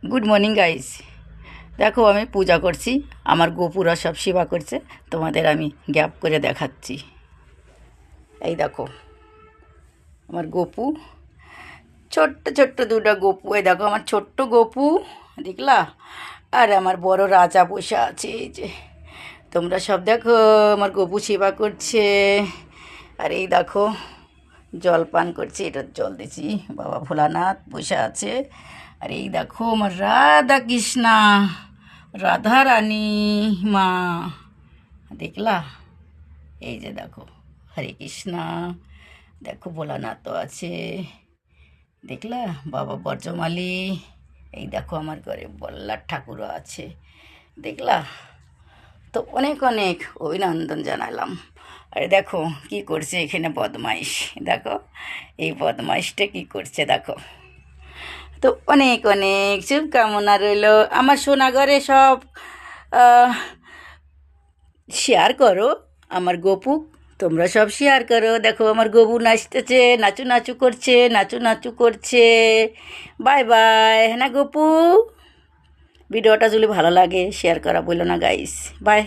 Good morning guys. দেখো আমি পূজা করছি, আমার গোপুরা সব সেবা করছে। তোমাদের আমি গ্যাপ করে দেখাচ্ছি। এই দেখো আমার গোপু, ছোট্ট ছোট্ট দুটো গোপু। এই দেখো আমার ছোট্ট গোপু, দেখলা? আর আমার বড় রাজা বসে আছে। এই যে তোমরা সব দেখো আমার গোপু সেবা করছে। আর এই দেখো জল পান করছে, এটার জল দিছি। বাবা ভোলানাথ বসে আছে। আর এই দেখো আমার রাধা কৃষ্ণা, রাধা রানী মা, দেখলা? এই যে দেখো হরে কৃষ্ণা, দেখো ভোলানাথও আছে, দেখলা? বাবা বর্জমালি, এই দেখো আমার ঘরে বল্লার ঠাকুরও আছে, দেখলা? তো অনেক অনেক অভিনন্দন জানালাম। আর দেখো কি করছে এখানে বদমাইশ, দেখো এই বদমাইশটা কি করছে দেখো। তো অনেক অনেক শুভকামনা রইল। আমার সোনাঘরে সব শেয়ার করো, আমার গপু তোমরা সব শেয়ার করো। দেখো আমার গবু নাচতেছে, নাচু নাচু করছে, নাচু নাচু করছে। বাই বাই, হ্যাঁ না গপু? ভিডিওটা যদি ভালো লাগে শেয়ার করা বলো না গাইস। বাই।